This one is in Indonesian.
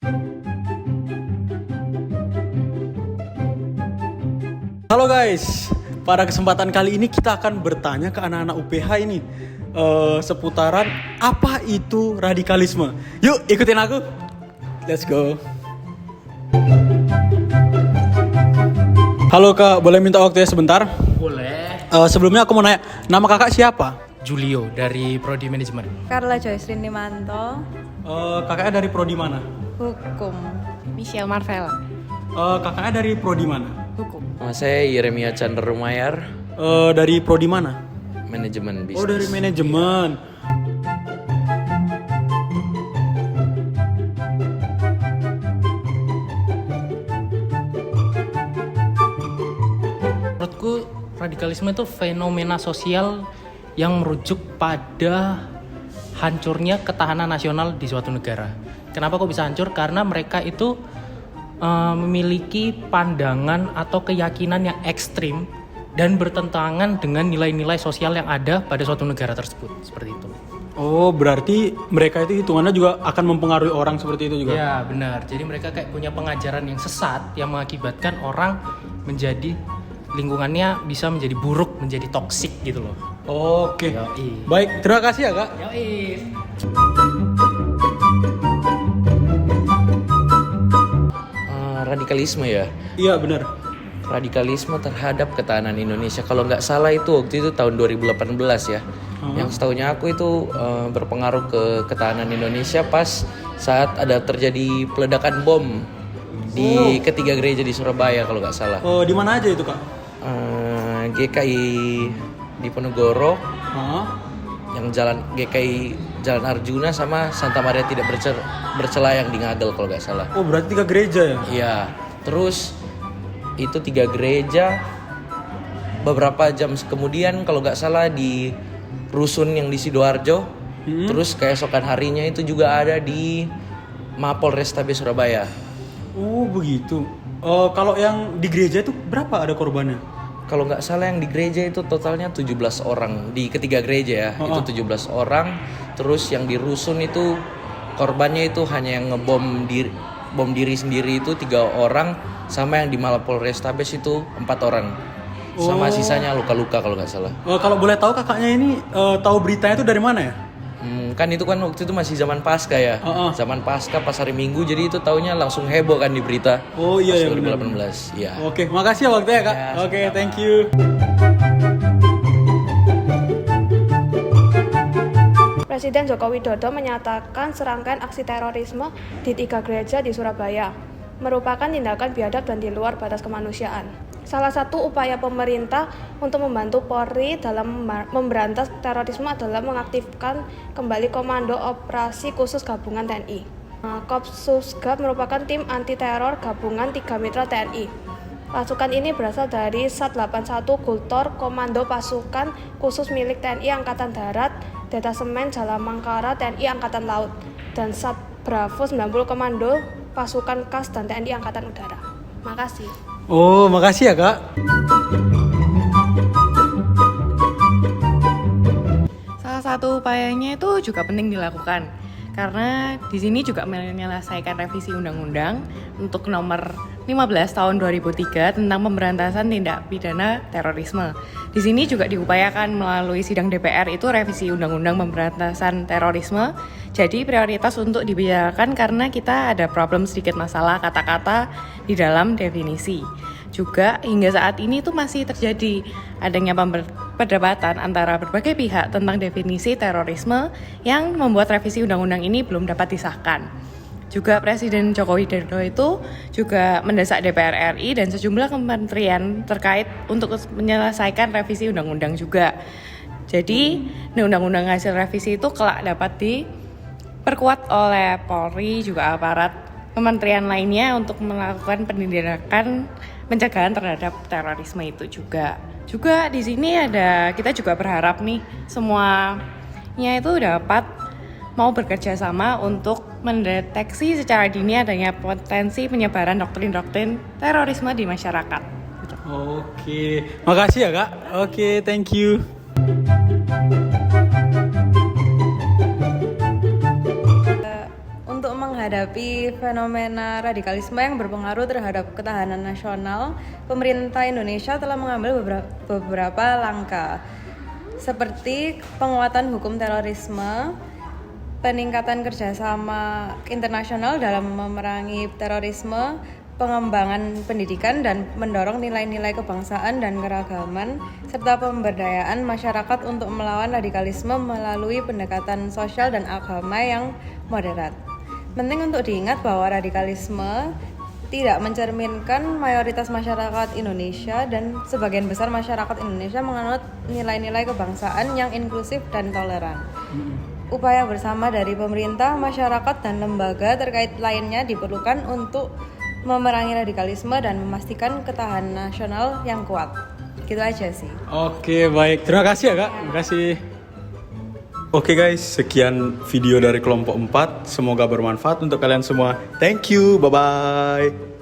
Halo guys, pada kesempatan kali ini kita akan bertanya ke anak-anak UPH ini seputaran apa itu radikalisme. Yuk ikutin aku, let's go. Halo kak, boleh minta waktunya sebentar? Boleh. Sebelumnya aku mau nanya, nama kakak siapa? Julio dari Prodi Manajemen. Carla Joyce Rindimanto, Kakaknya dari prodi mana? Hukum. Michelle Marvel, Kakaknya dari prodi mana? Hukum. Nama saya Yeremia Chandra Rumayar, Dari prodi mana? manajemen bisnis. Oh dari manajemen. Menurutku radikalisme itu fenomena sosial yang merujuk pada hancurnya ketahanan nasional di suatu negara. Kenapa kok bisa hancur? Karena mereka itu memiliki pandangan atau keyakinan yang ekstrim dan bertentangan dengan nilai-nilai sosial yang ada pada suatu negara tersebut. Seperti itu. Oh berarti mereka itu hitungannya juga akan mempengaruhi orang seperti itu juga? Ya benar. Jadi mereka kayak punya pengajaran yang sesat yang mengakibatkan orang menjadi lingkungannya bisa menjadi buruk, menjadi toksik gitu loh. Oke. Yoi. Baik, terima kasih ya kak. Radikalisme ya. Iya benar. Radikalisme terhadap ketahanan Indonesia. Kalau nggak salah itu waktu itu tahun 2018 ya. Yang setahunya aku itu berpengaruh ke ketahanan Indonesia pas saat ada terjadi peledakan bom di ketiga gereja di Surabaya kalau nggak salah. Oh di mana aja itu kak? GKI di Ponorogo, Hah? yang jalan GKI Jalan Arjuna sama Santa Maria Tidak Bercela yang di Ngagel kalau nggak salah. Oh berarti 3 gereja ya? Iya, terus itu 3 gereja. Beberapa jam kemudian kalau nggak salah di rusun yang di Sidoarjo. Terus keesokan harinya itu juga ada di Mapol Restabes Surabaya. Oh begitu. Kalau yang di gereja itu berapa ada korbannya? Kalau nggak salah yang di gereja itu totalnya 17 orang di ketiga gereja ya. Itu 17 orang. Terus yang di rusun itu korbannya itu hanya yang bom diri sendiri itu 3 orang, sama yang di Mapol Restabes itu 4 orang. Sama sisanya luka-luka kalau nggak salah. Kalau boleh tahu kakaknya ini tahu beritanya itu dari mana ya? Kan itu kan waktu itu masih zaman pasca ya. Zaman pasca pas hari Minggu, jadi itu taunya langsung heboh kan di berita. Oh iya pas ya 2018. Iya. Oke, makasih ya waktunya kak. Ya, Oke, sama-sama. thank you. Presiden Joko Widodo menyatakan serangkaian aksi terorisme di 3 gereja di Surabaya merupakan tindakan biadab dan di luar batas kemanusiaan. Salah satu upaya pemerintah untuk membantu Polri dalam memberantas terorisme adalah mengaktifkan kembali Komando Operasi Khusus Gabungan TNI. Kopsusgab merupakan tim anti-teror gabungan 3 mitra TNI. Pasukan ini berasal dari Sat 81 Gultor, Komando Pasukan Khusus milik TNI Angkatan Darat, Detasemen Jalamangkara TNI Angkatan Laut, dan Sat Bravo 90 Komando Pasukan Kas dan TNI Angkatan Udara. Makasih. Oh, makasih ya kak. Salah satu upayanya itu juga penting dilakukan karena di sini juga menyelesaikan revisi undang-undang untuk nomor 15 tahun 2003 tentang pemberantasan tindak pidana terorisme. Di sini juga diupayakan melalui sidang DPR itu revisi undang-undang pemberantasan terorisme. Jadi prioritas untuk dibicarakan karena kita ada problem sedikit masalah kata-kata di dalam definisi. Juga hingga saat ini tuh masih terjadi adanya perdebatan antara berbagai pihak tentang definisi terorisme yang membuat revisi undang-undang ini belum dapat disahkan. Juga Presiden Joko Widodo itu juga mendesak DPR RI dan sejumlah kementerian terkait untuk menyelesaikan revisi undang-undang juga. Jadi, undang-undang hasil revisi itu kelak dapat diperkuat oleh Polri juga aparat kementerian lainnya untuk melakukan penindakan pencegahan terhadap terorisme itu juga. Juga di sini kita juga berharap nih semuanya itu dapat mau bekerja sama untuk mendeteksi secara dini adanya potensi penyebaran doktrin-doktrin terorisme di masyarakat. Oke, makasih ya kak. Oke, thank you. Untuk menghadapi menghadapi fenomena radikalisme yang berpengaruh terhadap ketahanan nasional, pemerintah Indonesia telah mengambil beberapa langkah, seperti penguatan hukum terorisme, peningkatan kerjasama internasional dalam memerangi terorisme, pengembangan pendidikan dan mendorong nilai-nilai kebangsaan dan keragaman, serta pemberdayaan masyarakat untuk melawan radikalisme melalui pendekatan sosial dan agama yang moderat. Penting untuk diingat bahwa radikalisme tidak mencerminkan mayoritas masyarakat Indonesia dan sebagian besar masyarakat Indonesia menganut nilai-nilai kebangsaan yang inklusif dan toleran. Upaya bersama dari pemerintah, masyarakat, dan lembaga terkait lainnya diperlukan untuk memerangi radikalisme dan memastikan ketahanan nasional yang kuat. Gitu aja sih. Oke, baik. Terima kasih ya, Kak. Terima kasih. Oke guys, sekian video dari kelompok 4. Semoga bermanfaat untuk kalian semua. Thank you. Bye-bye.